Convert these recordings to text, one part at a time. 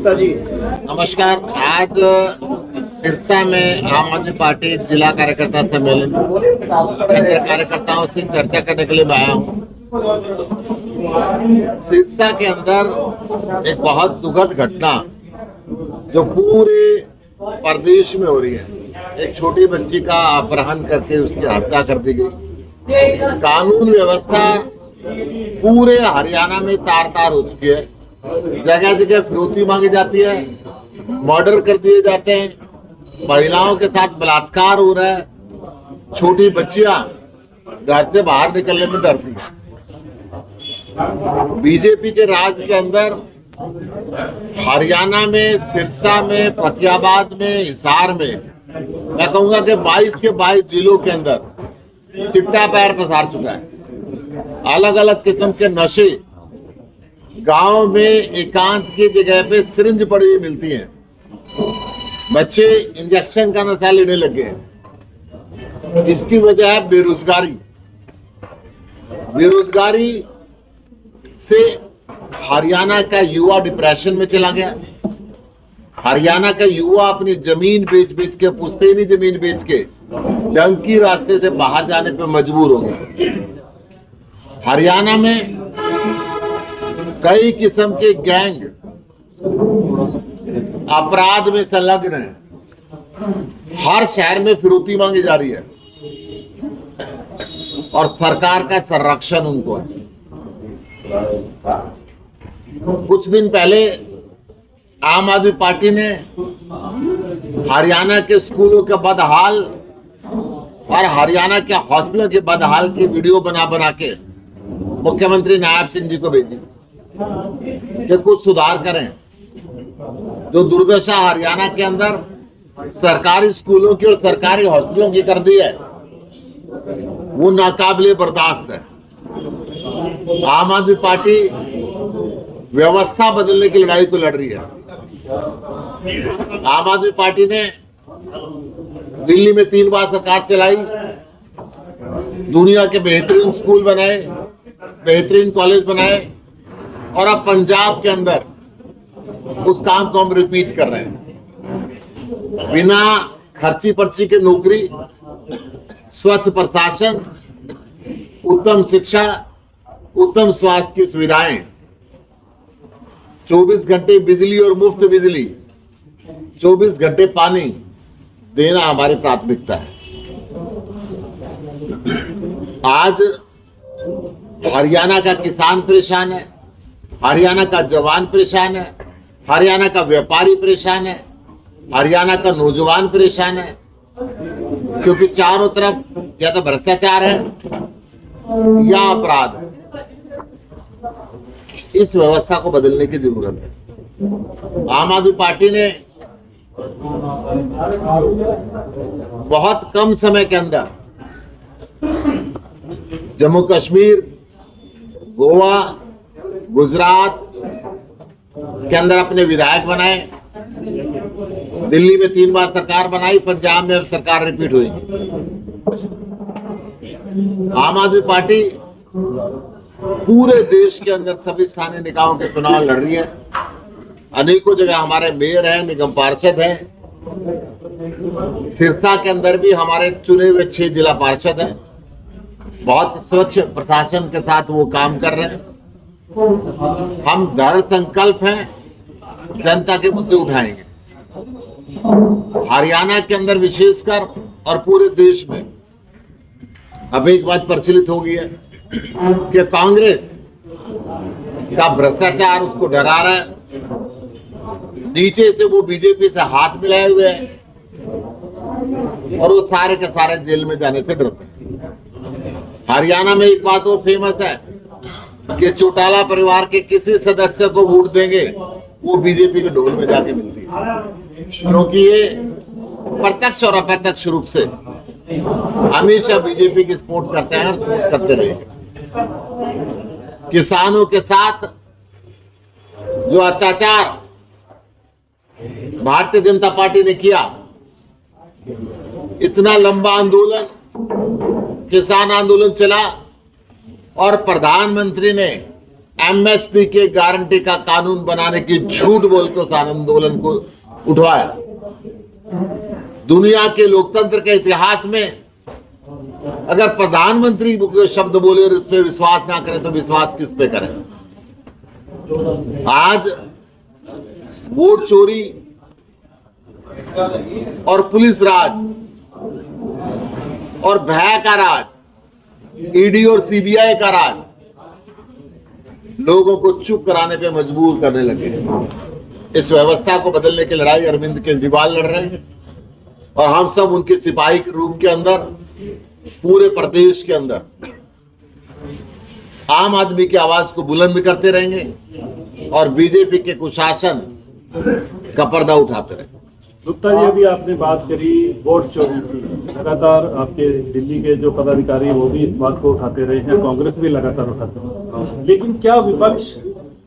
गुप्ता जी। नमस्कार। आज सिरसा में आम आदमी पार्टी जिला कार्यकर्ता सम्मेलन केंद्र कार्यकर्ताओं से चर्चा करने के लिए मैं आया हूँ। सिरसा के अंदर एक बहुत दुखद घटना जो पूरे प्रदेश में हो रही है। एक छोटी बच्ची का अपहरण करके उसकी हत्या कर दी गई। कानून व्यवस्था पूरे हरियाणा में तार तार हो चुकी है। जगह जगह फिरौती मांगी जाती है, मर्डर कर दिए जाते हैं, महिलाओं के साथ बलात्कार हो रहा है, छोटी बच्चियां घर से बाहर निकलने में डरती हैं। बीजेपी के राज के अंदर हरियाणा में, सिरसा में, फतेहाबाद में, हिसार में, मैं कहूंगा कि 22 के 22 जिलों के अंदर चिट्टा पैर पसार चुका है। अलग अलग किस्म के नशे गांव में एकांत की जगह पे सिरिंज पड़ी हुई मिलती हैं। बच्चे इंजेक्शन का नशा लेने लगे हैं। इसकी वजह है बेरोजगारी। बेरोजगारी से हरियाणा का युवा डिप्रेशन में चला गया। हरियाणा का युवा अपनी जमीन बेच बेच के, पुश्तैनी जमीन बेच के डंकी रास्ते से बाहर जाने पे मजबूर हो गया। हरियाणा में कई किस्म के गैंग अपराध में संलग्न है। हर शहर में फिरौती मांगी जा रही है और सरकार का संरक्षण उनको है। कुछ दिन पहले आम आदमी पार्टी ने हरियाणा के स्कूलों के बदहाल और हरियाणा के हॉस्पिटलों के बदहाल की वीडियो बना बना के मुख्यमंत्री नायब सिंह जी को भेजी कि कुछ सुधार करें। जो दुर्दशा हरियाणा के अंदर सरकारी स्कूलों की और सरकारी हॉस्पिटलों की कर दी है वो नाकाबिले बर्दाश्त है। आम आदमी पार्टी व्यवस्था बदलने की लड़ाई को लड़ रही है। आम आदमी पार्टी ने दिल्ली में 3 बार सरकार चलाई, दुनिया के बेहतरीन स्कूल बनाए, बेहतरीन कॉलेज बनाए और अब पंजाब के अंदर उस काम को हम रिपीट कर रहे हैं। बिना खर्ची पर्ची के नौकरी, स्वच्छ प्रशासन, उत्तम शिक्षा, उत्तम स्वास्थ्य की सुविधाएं, 24 घंटे बिजली और मुफ्त बिजली, 24 घंटे पानी देना हमारी प्राथमिकता है। आज हरियाणा का किसान परेशान है, हरियाणा का जवान परेशान है, हरियाणा का व्यापारी परेशान है, हरियाणा का नौजवान परेशान है, क्योंकि चारों तरफ या तो भ्रष्टाचार है या अपराध है। इस व्यवस्था को बदलने की जरूरत है। आम आदमी पार्टी ने बहुत कम समय के अंदर जम्मू कश्मीर, गोवा, गुजरात के अंदर अपने विधायक बनाए, दिल्ली में 3 बार सरकार बनाई, पंजाब में अब सरकार रिपीट हुई। आम आदमी पार्टी पूरे देश के अंदर सभी स्थानीय निकायों के चुनाव लड़ रही है। अनेकों जगह हमारे मेयर हैं, निगम पार्षद हैं। सिरसा के अंदर भी हमारे चुने हुए 6 जिला पार्षद हैं। बहुत स्वच्छ प्रशासन के साथ वो काम कर रहे हैं। हम दृढ़ संकल्प हैं, जनता के मुद्दे उठाएंगे। हरियाणा के अंदर विशेषकर और पूरे देश में अब एक बात प्रचलित हो गई है कि कांग्रेस का भ्रष्टाचार उसको डरा रहा है। नीचे से वो बीजेपी से हाथ मिलाए हुए हैं और वो सारे के सारे जेल में जाने से डरते हैं। हरियाणा में एक बात वो फेमस है कि चौटाला परिवार के किसी सदस्य को वोट देंगे वो बीजेपी के ढोल में जाके मिलती है, क्योंकि ये प्रत्यक्ष और अप्रत्यक्ष रूप से हमेशा बीजेपी की सपोर्ट करते हैं और सपोर्ट करते रहेंगे। किसानों के साथ जो अत्याचार भारतीय जनता पार्टी ने किया, इतना लंबा आंदोलन, किसान आंदोलन चला और प्रधानमंत्री ने एमएसपी के गारंटी का कानून बनाने की झूठ बोल के उस आंदोलन को उठवाया। दुनिया के लोकतंत्र के इतिहास में अगर प्रधानमंत्री शब्द बोले और उस पर विश्वास ना करें तो विश्वास किस पे करें? आज वोट चोरी और पुलिस राज और भय का राज, ईडी और सीबीआई का राज लोगों को चुप कराने पे मजबूर करने लगे। इस व्यवस्था को बदलने की लड़ाई अरविंद केजरीवाल लड़ रहे हैं और हम सब उनके सिपाही के रूप के अंदर पूरे प्रदेश के अंदर आम आदमी की आवाज को बुलंद करते रहेंगे और बीजेपी के कुशासन का पर्दा उठाते रहेंगे। गुप्ता जी, अभी आपने बात करी वोट चोरी की, लगातार आपके दिल्ली के जो पदाधिकारी वो भी इस बात को उठाते रहे हैं, कांग्रेस भी लगातार उठाते रहे, लेकिन क्या विपक्ष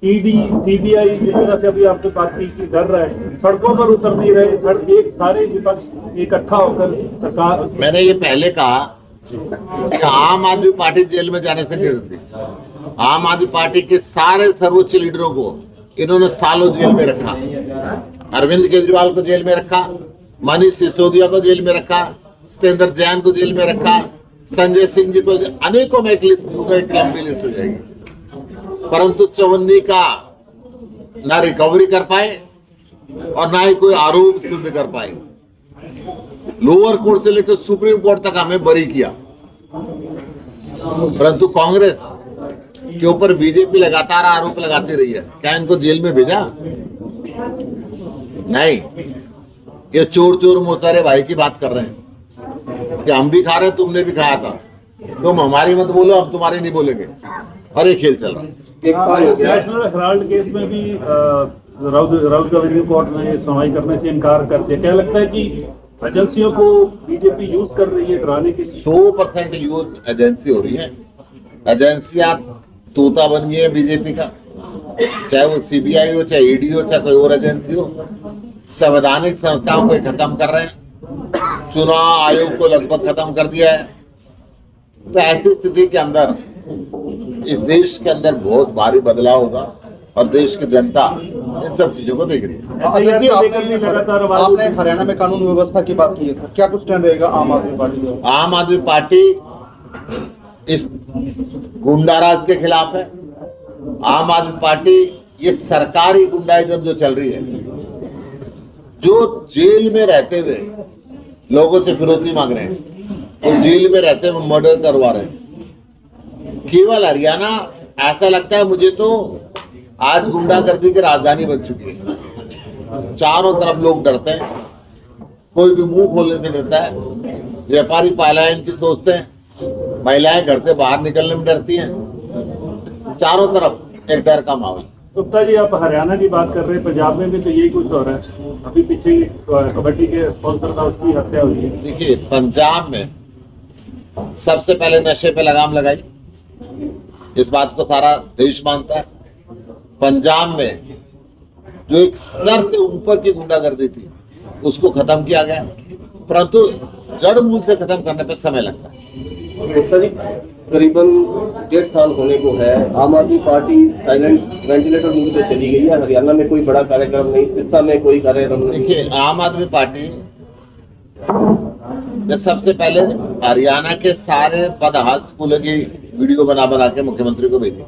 ईडी सीबीआई जिस तरह से अभी आपने बात की डर रहा है, सड़कों पर उतर नहीं रहे, एक सारे विपक्ष इकट्ठा होकर सरकार। मैंने ये पहले कहा कि आम आदमी पार्टी जेल में जाने से नहीं डरती। आम आदमी पार्टी के सारे सर्वोच्च लीडरों को इन्होंने सालों जेल में रखा। अरविंद केजरीवाल को जेल में रखा, मनीष सिसोदिया को जेल में रखा, सत्येंद्र जैन को जेल में रखा, संजय सिंह जी को, अनेकों में एक लिस्ट दूंगा, एक लंबी लिस्ट हो जाएगी। परंतु चवन्नी का ना रिकवरी कर पाए और ना ही कोई आरोप सिद्ध कर पाए। लोअर कोर्ट से लेकर सुप्रीम कोर्ट तक हमें बरी किया, परंतु कांग्रेस के ऊपर बीजेपी लगातार आरोप लगाती रही है। क्या इनको जेल में भेजा? नहीं, ये चोर चोर मोसारे भाई की बात कर रहे हैं कि हम भी खा रहे हैं, तुमने भी खाया था, तुम हमारी मत बोलो, हम तुम्हारी नहीं बोलेंगे। और ये खेल चल रहा है। नेशनल हेराल्ड केस में भी राउत रेवेन्यू कोर्ट ने सुनवाई करने से इनकार कर दिया। क्या लगता है कि एजेंसियों को बीजेपी यूज कर रही है डराने की? 100% यूज एजेंसी हो रही है। एजेंसियां तोता बन गई है बीजेपी का, चाहे वो सीबीआई हो, चाहे ईडी हो, चाहे कोई और एजेंसी हो। संवैधानिक संस्थाओं को खत्म कर रहे हैं, चुनाव आयोग को लगभग खत्म कर दिया है। तो ऐसी स्थिति के अंदर इस देश के अंदर बहुत भारी बदलाव होगा और देश की जनता इन सब चीजों को देख रही है। आपने हरियाणा में कानून व्यवस्था की बात की है सर, क्या कुछ स्टैंड रहेगा आम आदमी पार्टी का? आम आदमी पार्टी इस गुंडाराज के खिलाफ है। आम आदमी पार्टी ये सरकारी गुंडाइज्म जो चल रही है, जो जेल में रहते हुए लोगों से फिरौती मांग रहे हैं, तो जेल में रहते हुए मर्डर करवा रहे हैं। केवल हरियाणा ऐसा लगता है मुझे तो आज गुंडागर्दी की राजधानी बन चुकी है। चारों तरफ लोग डरते हैं, कोई भी मुंह खोलने से डरता है। व्यापारी पलायन की सोचते हैं, महिलाएं घर से बाहर निकलने में डरती हैं। चारों तरफ एक डर का माहौल। गुप्ता जी, आप हरियाणा की बात कर रहे हैं, पंजाब में भी तो यही कुछ हो रहा है। अभी पीछे कबड्डी के स्पॉन्सर था, उसकी हत्या हुई है। देखिए, पंजाब में सबसे पहले नशे पे लगाम लगाई, इस बात को सारा देश मानता है। पंजाब में जो एक स्तर से ऊपर की गुंडागर्दी थी उसको खत्म किया गया, परंतु जड़ मूल से खत्म करने पे समय लगता है। गुप्ता जी, करीबन 1.5 साल होने को है, आम आदमी पार्टी साइलेंट वेंटिलेटर मूव पे चली गई है। हरियाणा में कोई बड़ा कार्यक्रम नहीं, सिरसा में कोई कार्यक्रम नहीं। देखिए, आम आदमी पार्टी ने सबसे पहले हरियाणा के सारे बदहाल स्कूलों की वीडियो बना बना के मुख्यमंत्री को भेजी।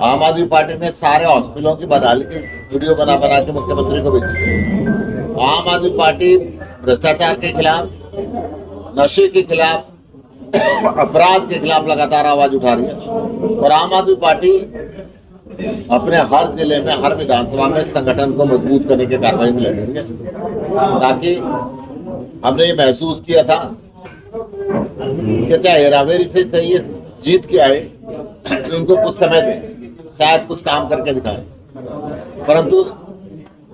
आम आदमी पार्टी ने सारे हॉस्पिटलों की बदहाली की वीडियो बना बना के मुख्यमंत्री को भेजी। आम आदमी पार्टी भ्रष्टाचार के खिलाफ, नशे के खिलाफ, अपराध के खिलाफ लगातार आवाज उठा रही है। और आम आदमी पार्टी अपने हर जिले में, हर विधानसभा में संगठन को मजबूत करने की कार्रवाई में लगी है, ताकि हमने ये महसूस किया था कि चाहे हेराफेरी से सही है, जीत के आए तो उनको कुछ समय दें, शायद कुछ काम करके दिखाएं, परंतु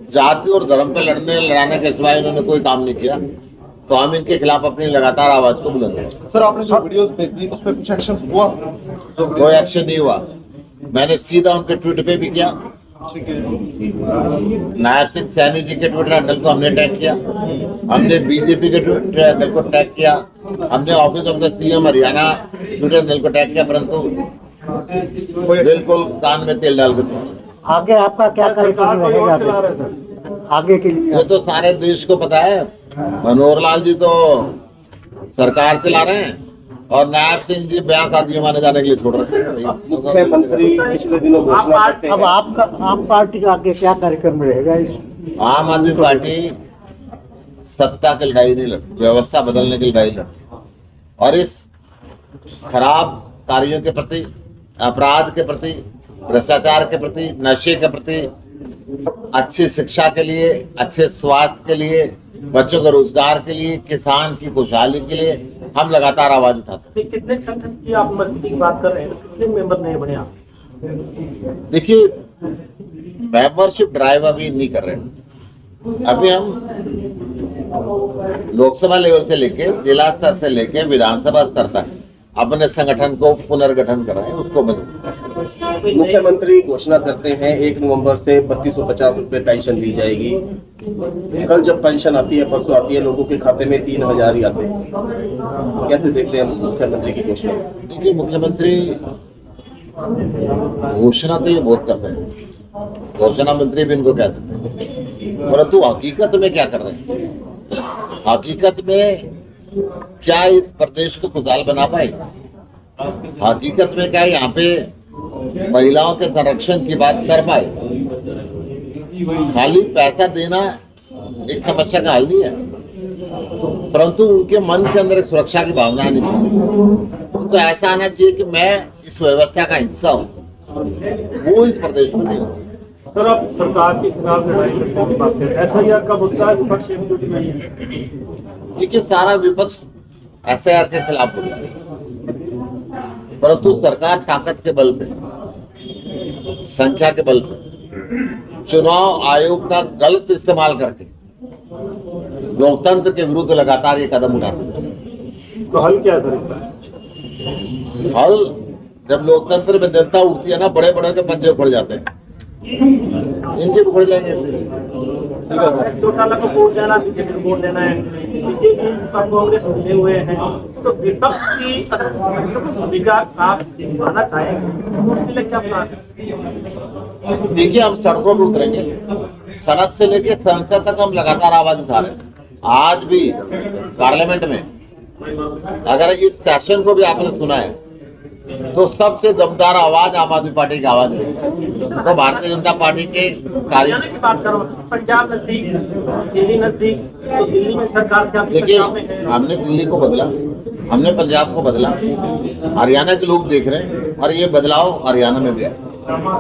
जाति और धर्म पे लड़ाने के सिवाय इन्होंने कोई काम नहीं किया। तो हम इनके खिलाफ अपनी लगातार आवाज को बुलंद करें। सर, आपने जो वीडियोस भेजी उस पर कुछ एक्शन हुआ? कोई एक्शन नहीं हुआ। मैंने सीधा उनके ट्वीट पे भी किया। ठीक है। नायब सिंह सैनी जी के ट्विटर हैंडल को हमने टैग किया, हमने बीजेपी के ट्विटर हैंडल को टैग किया, हमने office of the CM Haryana Twitter handle को टैग किया, परंतु बिल्कुल कान में तेल डाल के। आगे आपका क्या सरकार कार्यक्रम कोई और रहेगा चला रहे सर। आगे के लिए? ये तो सारे देश को पता है, मनोहर लाल जी तो सरकार चला रहे हैं और नायब सिंह जी ब्याह शादियों माने जाने के लिए छोड़ रहे हैं। मुख्यमंत्री पिछले दिनों घोषणा करते अब हैं आपका आम पार्टी का आगे क्या कार्यक्रम रहेगा इस? आम आदमी पार्टी सत्ता की लड़ाई नहीं लड़ती, व्यवस्था बदलने की लड़ाई लड़ती है। और इस खराब कार्यों के प्रति, अपराध के प्रति, भ्रष्टाचार के प्रति, नशे के प्रति, अच्छी शिक्षा के लिए, अच्छे स्वास्थ्य के लिए, बच्चों के रोजगार के लिए, किसान की खुशहाली के लिए हम लगातार आवाज उठाते हैं। कितने संगठन की आप मजबूती की बात कर रहे हैं, कितने मेंबर नए बने आप? देखिए, मेंबरशिप ड्राइव अभी नहीं कर रहे हैं। अभी हम लोकसभा लेवल से लेके, जिला स्तर से लेके विधानसभा स्तर तक अपने संगठन को पुनर्गठन कर रहे हैं, उसको मजबूत। मुख्यमंत्री घोषणा करते हैं 1 नवंबर से 3250 रुपए पेंशन दी जाएगी। कल जब पेंशन आती है, परसों आती है, लोगों के खाते में 3000 ही आते हैं। कैसे देखते हैं मुख्यमंत्री की घोषणा? देखिए, मुख्यमंत्री घोषणा तो ये बहुत करते हैं, घोषणा मंत्री भी इनको कह सकते हैं, परंतु हकीकत में क्या कर रहे हैं? हकीकत में क्या इस प्रदेश को खुशहाल बना पाए? हकीकत में क्या यहाँ पे महिलाओं के संरक्षण की बात कर पाए? खाली पैसा देना एक समस्या का हल नहीं है, परंतु उनके मन के अंदर एक सुरक्षा की भावना आनी चाहिए। उनको ऐसा आना चाहिए कि मैं इस व्यवस्था का हिस्सा हूँ। वो इस प्रदेश में नहीं हो। सर, आप सरकार के खिलाफ लड़ाई लड़ने की बात करें, SIR का मुद्दा है, विपक्ष एकजुट नहीं है। देखिए, सारा विपक्ष SIR के खिलाफ बोल रहा है, परंतु सरकार ताकत के बल पे, संख्या के बल पे, चुनाव आयोग का गलत इस्तेमाल करके लोकतंत्र के विरुद्ध लगातार ये कदम उठाते हैं। तो हल क्या है सर इसका? हल, जब लोकतंत्र में जनता उठती है ना, बड़े बड़े के पंजे उखड़ जाते हैं, इनके उखड़ जाएंगे। चौटाला को वोट जाना, बीजेपी को वोट देना है, बीजेपी का कांग्रेस मिले हुए हैं, तो विपक्ष की भूमिका आप निभाना चाहेंगे, उसके लिए क्या प्लान है? देखिए, हम सड़कों पर उतरेंगे, सड़क से लेके संसद तक हम लगातार आवाज उठा रहे हैं। आज भी पार्लियामेंट में अगर इस सेशन को भी आपने सुना है तो सबसे दमदार आवाज आम आदमी पार्टी की आवाज रही। तो भारतीय जनता पार्टी के कार्य की बात करो, पंजाब नजदीक, दिल्ली नजदीक, तो दिल्ली में सरकार क्या? देखिए, हमने दिल्ली को बदला, हमने पंजाब को बदला, हरियाणा के लोग देख रहे हैं और ये बदलाव हरियाणा में भी है।